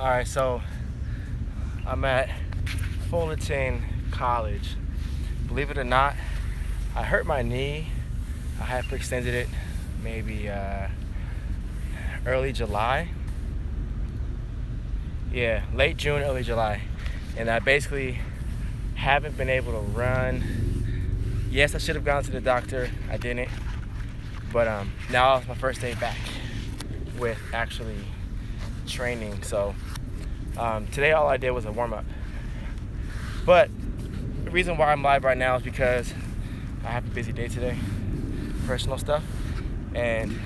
All right, so I'm at Fullerton College. Believe it or not, I hurt my knee. I hyperextended it maybe early July. Yeah, late June, early July. And I basically haven't been able to run. Yes, I should have gone to the doctor. I didn't. But now it's my first day back with actually training. So today all I did was a warm-up. But the reason why I'm live right now is because I have a busy day today, personal stuff, and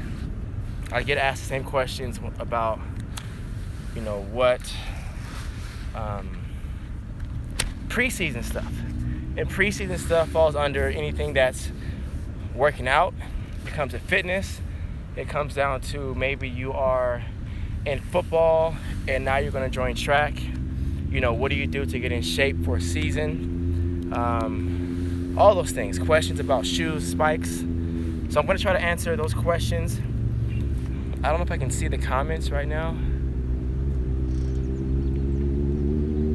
I get asked the same questions about, what preseason stuff. And preseason stuff falls under anything that's working out. It comes to fitness. It comes down to maybe you are in football and now you're going to join track. What do you do to get in shape for a season? All those things. Questions about shoes, spikes. So I'm going to try to answer those questions. I don't know if I can see the comments right now.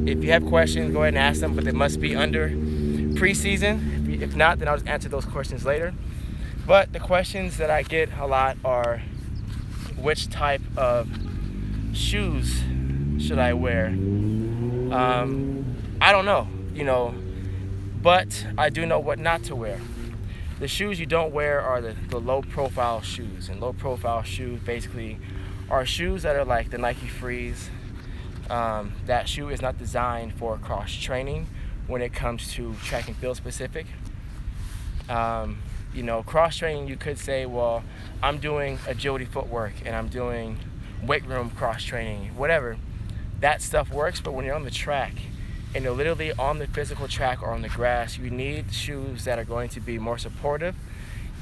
If you have questions, go ahead and ask them, but they must be under preseason. If not, then I'll just answer those questions later. But the questions that I get a lot are, which type of shoes should I wear? I don't know, but I do know what not to wear. The shoes you don't wear are the low-profile shoes. And low-profile shoes basically are shoes that are like the Nike Freeze. That shoe is not designed for cross-training when it comes to track and field specific. Cross-training, you could say, well, I'm doing agility footwork and I'm doing weight room cross-training, whatever. That stuff works, but when you're on the track and you're literally on the physical track or on the grass, you need shoes that are going to be more supportive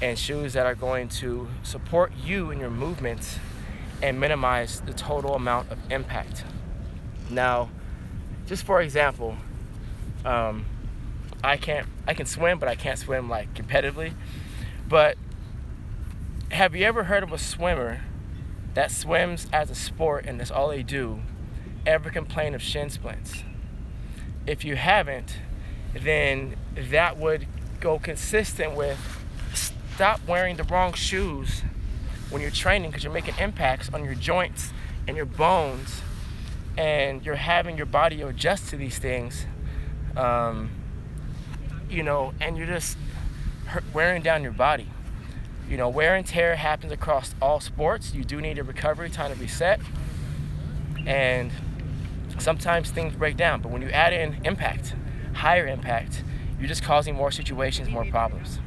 and shoes that are going to support you in your movements and minimize the total amount of impact. Now, just for example, I can swim, but I can't swim like competitively. But have you ever heard of a swimmer that swims as a sport and that's all they do ever complain of shin splints? If you haven't, then that would go consistent with stop wearing the wrong shoes when you're training, because you're making impacts on your joints and your bones, and you're having your body adjust to these things, and you're just wearing down your body. Wear and tear happens across all sports. You do need a recovery time to reset, and sometimes things break down. But when you add in impact, higher impact, you're just causing more situations, more problems.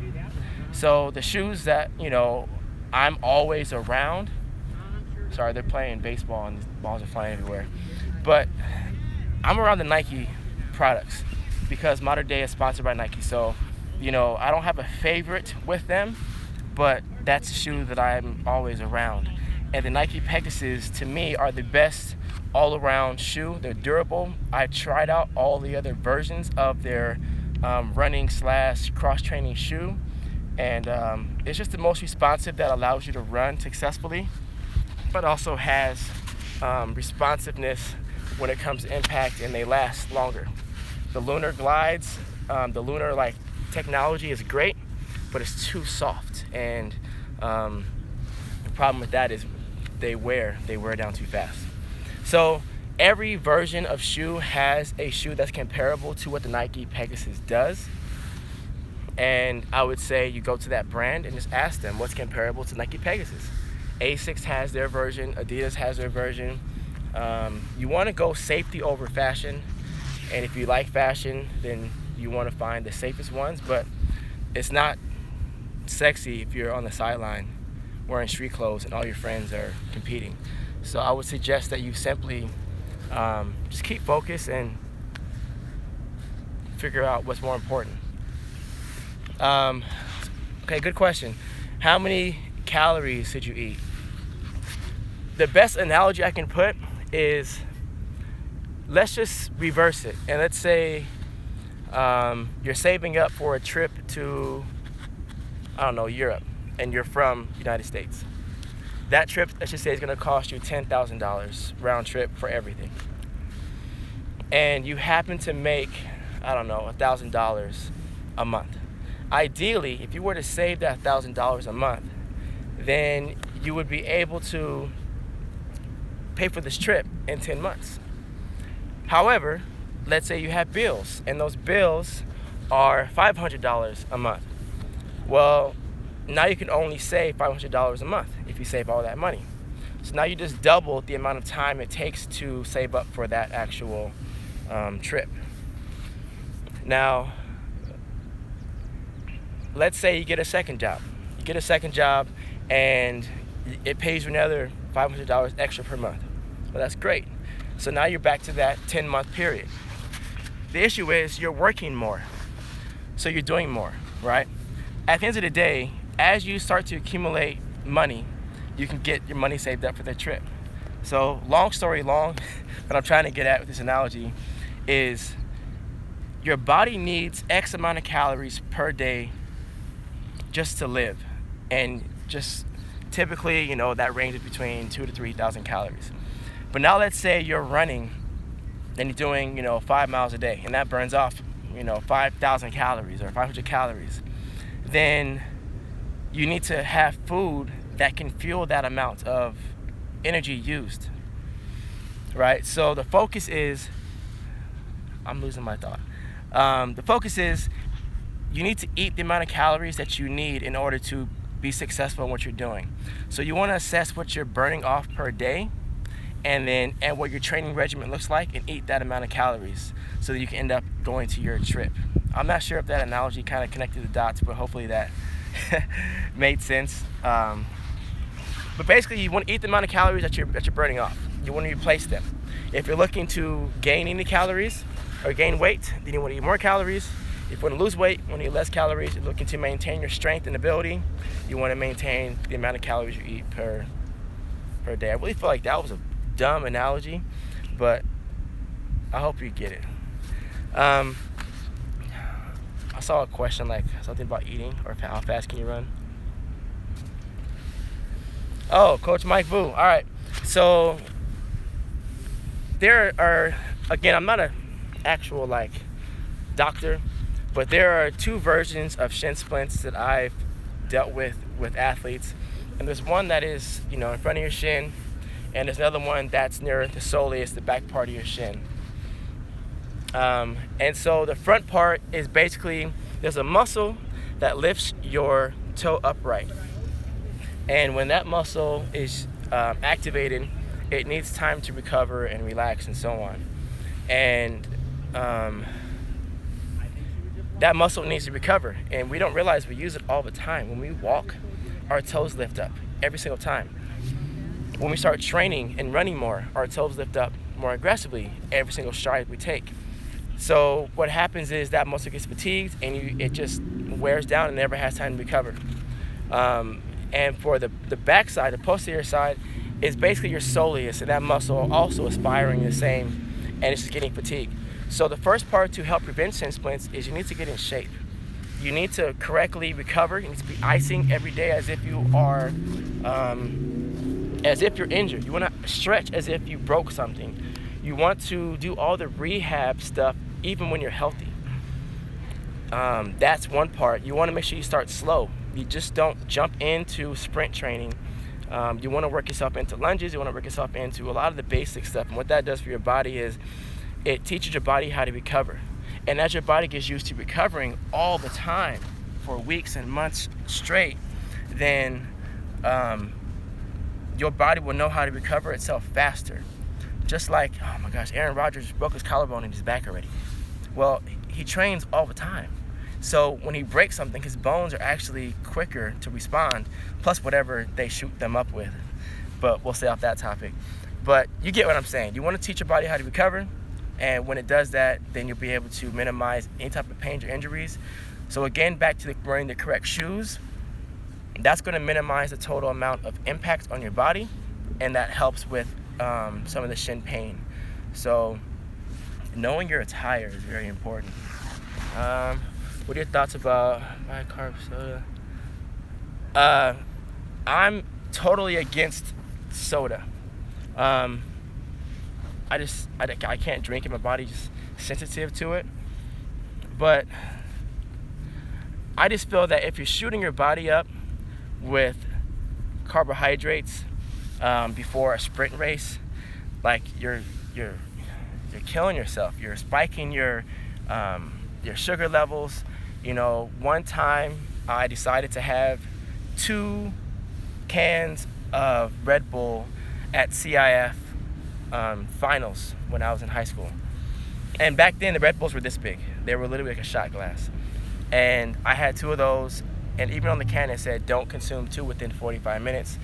So the shoes that, I'm always around, sorry, they're playing baseball and the balls are flying everywhere, but I'm around the Nike products because Modern Day is sponsored by Nike. So, I don't have a favorite with them, but that's a shoe that I'm always around. And the Nike Pegasus, to me, are the best all-around shoe. They're durable. I tried out all the other versions of their running/cross-training shoe, and it's just the most responsive that allows you to run successfully, but also has responsiveness when it comes to impact, and they last longer. The Lunar glides, the Lunar technology is great, but it's too soft, and the problem with that is they wear down too fast. So every version of shoe has a shoe that's comparable to what the Nike Pegasus does, and I would say you go to that brand and just ask them what's comparable to Nike Pegasus. Asics has their version, Adidas has their version. You want to go safety over fashion, and if you like fashion, then you want to find the safest ones, but it's not sexy if you're on the sideline wearing street clothes and all your friends are competing. So I would suggest that you simply just keep focused and figure out what's more important. Okay, good question. How many calories should you eat? The best analogy I can put is, let's just reverse it. And let's say you're saving up for a trip to, Europe, and you're from United States. that trip, let's just say, is going to cost you $10,000 round trip for everything. And you happen to make, I don't know, $1,000 a month. Ideally, if you were to save that $1,000 a month, then you would be able to pay for this trip in 10 months. However, let's say you have bills, and those bills are $500 a month. Well, now you can only save $500 a month if you save all that money. So now you just doubled the amount of time it takes to save up for that actual trip. Now, let's say you get a second job. You get a second job and it pays you another $500 extra per month. Well, that's great. So now you're back to that 10-month period. The issue is you're working more. So you're doing more, right? At the end of the day, as you start to accumulate money, you can get your money saved up for the trip. So long story long, what I'm trying to get at with this analogy is your body needs X amount of calories per day just to live. And just typically, you know, that ranges between 2,000 to 3,000 calories. But now let's say you're running and you're doing, 5 miles a day, and that burns off, 5,000 calories or 500 calories. Then you need to have food that can fuel that amount of energy used, right? So the focus is, I'm losing my thought. The focus is you need to eat the amount of calories that you need in order to be successful in what you're doing. So you want to assess what you're burning off per day and what your training regimen looks like, and eat that amount of calories so that you can end up going to your trip. I'm not sure if that analogy kind of connected the dots, but hopefully that made sense. But basically, you want to eat the amount of calories that you're burning off. You want to replace them. If you're looking to gain any calories or gain weight, then you want to eat more calories. If you want to lose weight, you want to eat less calories. If you're looking to maintain your strength and ability, you want to maintain the amount of calories you eat per day. I really feel like that was a dumb analogy, but I hope you get it. I saw a question like something about eating or how fast can you run. Oh, Coach Mike Vu. All right. So there are, again, I'm not an actual doctor, but there are 2 versions of shin splints that I've dealt with athletes. And there's one that is, in front of your shin, and there's another one that's near the soleus, the back part of your shin. And so the front part is basically, there's a muscle that lifts your toe upright. And when that muscle is activated, it needs time to recover and relax and so on. And that muscle needs to recover. And we don't realize we use it all the time. When we walk, our toes lift up every single time. When we start training and running more, our toes lift up more aggressively every single stride we take. So what happens is that muscle gets fatigued and it just wears down and never has time to recover. And for the back side, the posterior side, is basically your soleus, and that muscle also is firing the same, and it's just getting fatigued. So the first part to help prevent shin splints is you need to get in shape. You need to correctly recover. You need to be icing every day as if you are, as if you're injured. You want to stretch as if you broke something. You want to do all the rehab stuff even when you're healthy. That's one part. You want to make sure you start slow. You just don't jump into sprint training. You want to work yourself into lunges. You want to work yourself into a lot of the basic stuff. And what that does for your body is it teaches your body how to recover. And as your body gets used to recovering all the time for weeks and months straight, then your body will know how to recover itself faster. Just like, oh my gosh, Aaron Rodgers broke his collarbone and he's back already. Well, he trains all the time. So when he breaks something, his bones are actually quicker to respond, plus whatever they shoot them up with. But we'll stay off that topic. But you get what I'm saying. You want to teach your body how to recover, and when it does that, then you'll be able to minimize any type of pain or injuries. So again, back to wearing the correct shoes. That's going to minimize the total amount of impact on your body, and that helps with some of the shin pain. So knowing your attire is very important. What are your thoughts about high carb soda? I'm totally against soda. I can't drink it. My body just sensitive to it. But I just feel that if you're shooting your body up with carbohydrates before a sprint race, like you're killing yourself. You're spiking your sugar levels. You know, one time I decided to have 2 cans of Red Bull at CIF finals when I was in high school. And back then the Red Bulls were this big. They were literally like a shot glass. And I had 2 of those, and even on the can it said don't consume 2 within 45 minutes.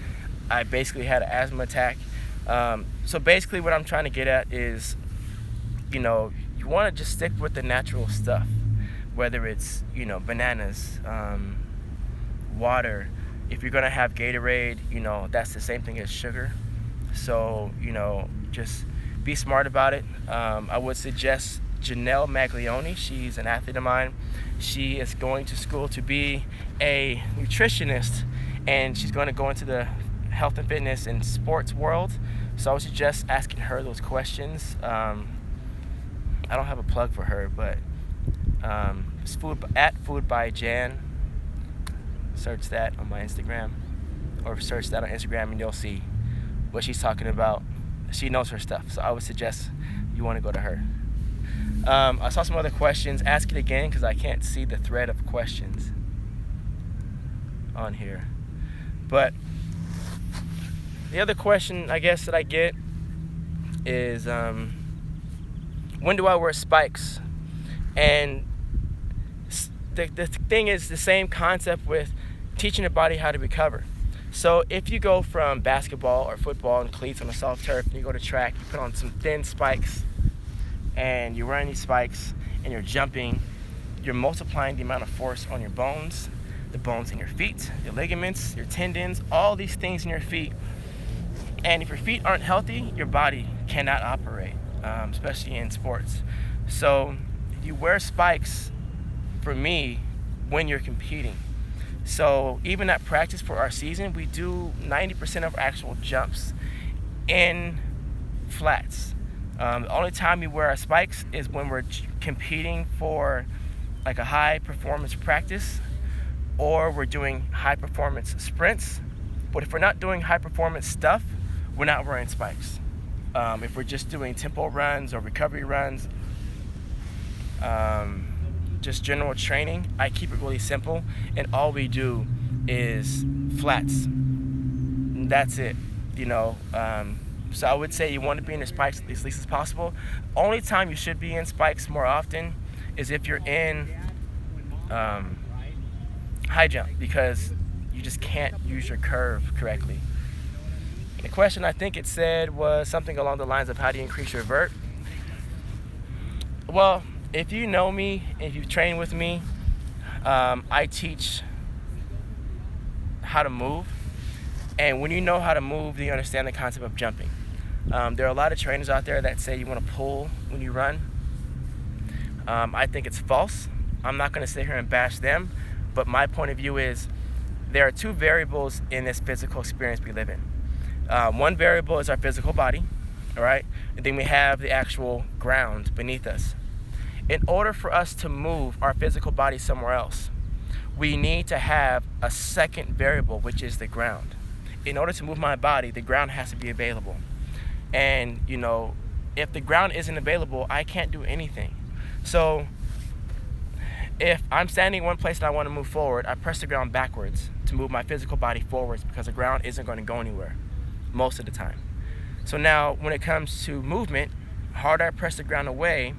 I basically had an asthma attack. So basically what I'm trying to get at is, you know, you want to just stick with the natural stuff, whether it's, you know, bananas, water. If you're gonna have Gatorade, you know, that's the same thing as sugar. So, you know, just be smart about it. I would suggest Janelle Maglione. She's an athlete of mine. She is going to school to be a nutritionist, and she's going to go into the health and fitness and sports world. So I would suggest asking her those questions. I don't have a plug for her, but it's Food by Jan. Search that on my Instagram, or search that on Instagram, and you'll see what she's talking about. She knows her stuff, so I would suggest you want to go to her. I saw some other questions. Ask it again, because I can't see the thread of questions on here. But the other question, I guess, that I get is, when do I wear spikes? And the thing is the same concept with teaching the body how to recover. So if you go from basketball or football and cleats on a soft turf, and you go to track, you put on some thin spikes, and you're wearing these spikes, and you're jumping, you're multiplying the amount of force on your bones, the bones in your feet, your ligaments, your tendons, all these things in your feet. And if your feet aren't healthy, your body cannot operate, especially in sports. So you wear spikes, for me, when you're competing. So even at practice for our season, we do 90% of our actual jumps in flats. The only time we wear our spikes is when we're competing for like a high performance practice, or we're doing high performance sprints. But if we're not doing high performance stuff, we're not wearing spikes. If we're just doing tempo runs or recovery runs, just general training, I keep it really simple, and all we do is flats. And that's it, you know. So I would say you want to be in the spikes as least as possible. Only time you should be in spikes more often is if you're in high jump, because you just can't use your curve correctly. The question, I think it said, was something along the lines of how do you increase your vert? Well, if you know me, if you've trained with me, I teach how to move. And when you know how to move, you understand the concept of jumping. There are a lot of trainers out there that say you want to pull when you run. I think it's false. I'm not going to sit here and bash them, but my point of view is there are 2 variables in this physical experience we live in. One variable is our physical body, all right? And then we have the actual ground beneath us. In order for us to move our physical body somewhere else, we need to have a second variable, which is the ground. In order to move my body, the ground has to be available. And, you know, if the ground isn't available, I can't do anything. So if I'm standing in one place and I want to move forward, I press the ground backwards to move my physical body forwards, because the ground isn't going to go anywhere most of the time. So now when it comes to movement, the harder I press the ground away,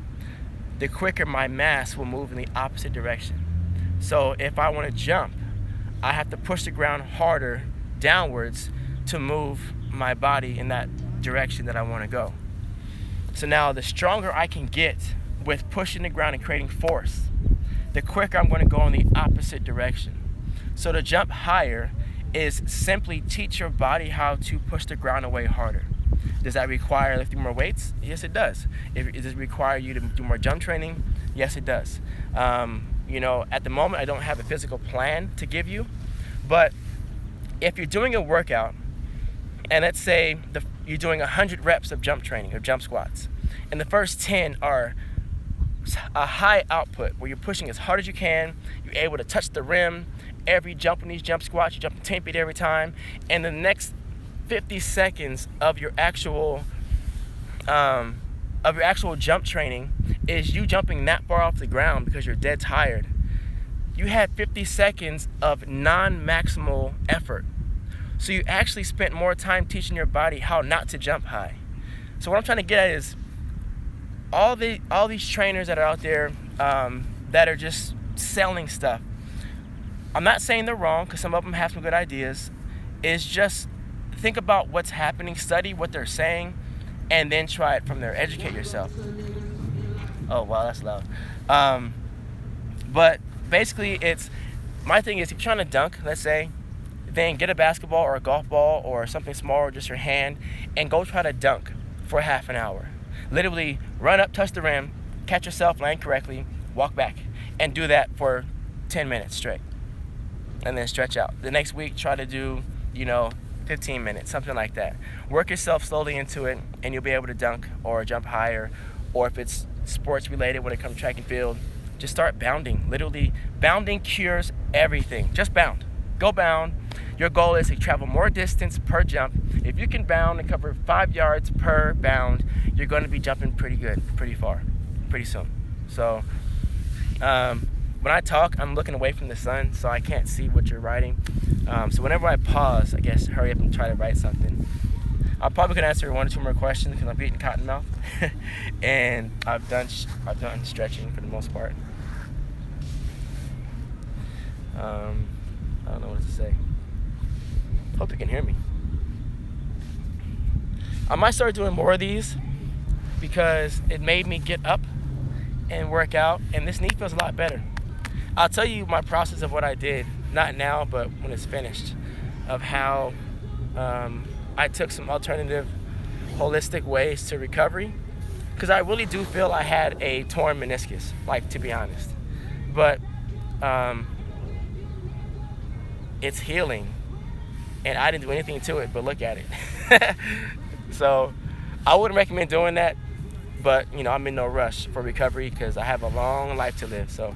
the quicker my mass will move in the opposite direction. So if I want to jump, I have to push the ground harder downwards to move my body in that direction that I want to go. So now the stronger I can get with pushing the ground and creating force, the quicker I'm going to go in the opposite direction. So to jump higher is simply teach your body how to push the ground away harder. Does that require lifting more weights? Yes, it does. Does it require you to do more jump training? Yes, it does. You know, at the moment, I don't have a physical plan to give you, but if you're doing a workout and let's say you're doing 100 reps of jump training or jump squats, and the first 10 are a high output where you're pushing as hard as you can, you're able to touch the rim every jump in these jump squats, you're jumping 10 feet every time, and the next 50 seconds of your actual jump training is you jumping that far off the ground because you're dead tired. You had 50 seconds of non-maximal effort. So you actually spent more time teaching your body how not to jump high. So what I'm trying to get at is all these trainers that are out there that are just selling stuff. I'm not saying they're wrong, because some of them have some good ideas. It's just think about what's happening, study what they're saying, and then try it from there. Educate yourself. Oh, wow, that's loud. But basically, my thing is, if you're trying to dunk, let's say, then get a basketball or a golf ball or something small, or just your hand, and go try to dunk for half an hour. Literally run up, touch the rim, catch yourself, land correctly, walk back, and do that for 10 minutes straight. And then stretch out. The next week, try to do, 15 minutes, something like that. Work yourself slowly into it, and you'll be able to dunk or jump higher. Or if it's sports related, when it comes to track and field, just start bounding. Literally, bounding cures everything. Just bound. Go bound. Your goal is to travel more distance per jump. If you can bound and cover 5 yards per bound, you're going to be jumping pretty good, pretty far, pretty soon. So, when I talk, I'm looking away from the sun, so I can't see what you're writing. So whenever I pause, I guess hurry up and try to write something. I'm probably gonna answer 1 or 2 more questions because I'm eating cottonmouth, and I've done stretching for the most part. I don't know what to say. Hope you can hear me. I might start doing more of these because it made me get up and work out, and this knee feels a lot better. I'll tell you my process of what I did, not now, but when it's finished, of how I took some alternative holistic ways to recovery, because I really do feel I had a torn meniscus, to be honest. But it's healing, and I didn't do anything to it but look at it. So I wouldn't recommend doing that, but I'm in no rush for recovery because I have a long life to live. So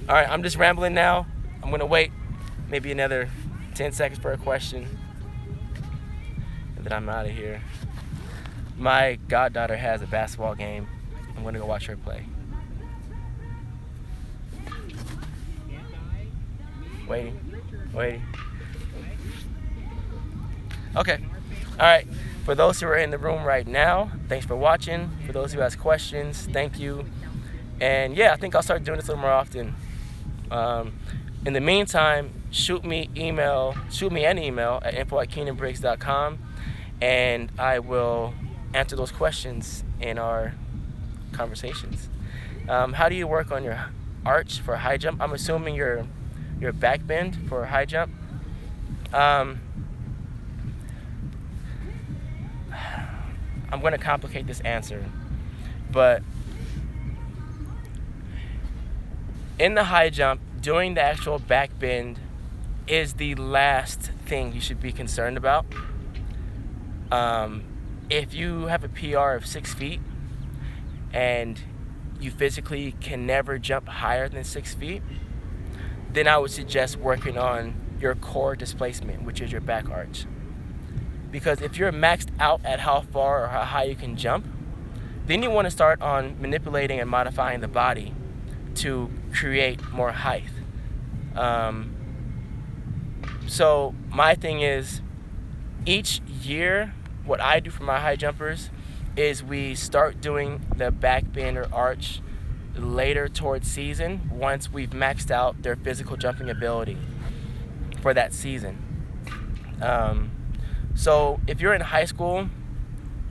all right, I'm just rambling now. I'm gonna wait maybe another 10 seconds for a question, and then I'm out of here. My goddaughter has a basketball game. I'm gonna go watch her play. Waiting. Okay, all right. For those who are in the room right now, thanks for watching. For those who ask questions, thank you. And yeah, I think I'll start doing this a little more often. In the meantime, shoot me an email at info@KeinanBriggs.com, and I will answer those questions in our conversations. How do you work on your arch for high jump? I'm assuming your back bend for high jump. I'm going to complicate this answer, but in the high jump, doing the actual back bend is the last thing you should be concerned about. If you have a PR of 6 feet and you physically can never jump higher than 6 feet, then I would suggest working on your core displacement, which is your back arch. Because if you're maxed out at how far or how high you can jump, then you want to start on manipulating and modifying the body to create more height. So my thing is, each year, what I do for my high jumpers is we start doing the back bend or arch later towards season once we've maxed out their physical jumping ability for that season. So if you're in high school,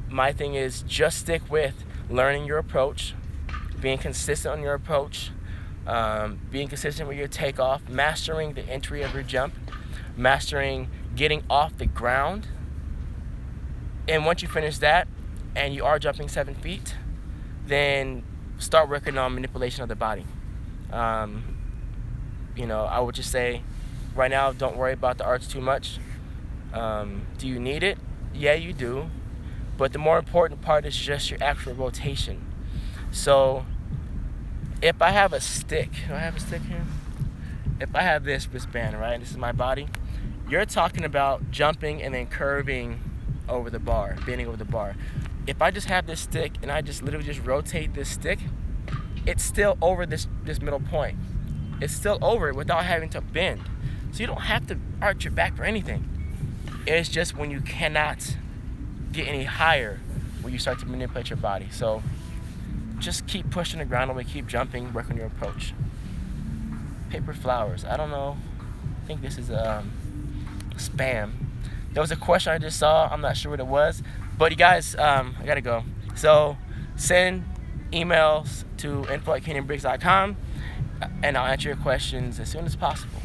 my thing is just stick with learning your approach, being consistent on your approach, being consistent with your takeoff, mastering the entry of your jump, mastering getting off the ground. And once you finish that and you are jumping 7 feet, then start working on manipulation of the body. I would just say right now, don't worry about the arch too much. Do you need it? Yeah, you do. But the more important part is just your actual rotation. So if I have a stick, do I have a stick here? If I have this wristband, right, this is my body, you're talking about jumping and then curving over the bar, bending over the bar. If I just have this stick and I just literally just rotate this stick, it's still over this middle point. It's still over it without having to bend. So you don't have to arch your back for anything. It's just when you cannot get any higher when you start to manipulate your body. So just keep pushing the ground away, keep jumping, work on your approach. Paper flowers, I don't know. I think this is spam. There was a question I just saw, I'm not sure what it was. But you guys, I gotta go. So send emails to info@KeinanBriggs.com and I'll answer your questions as soon as possible.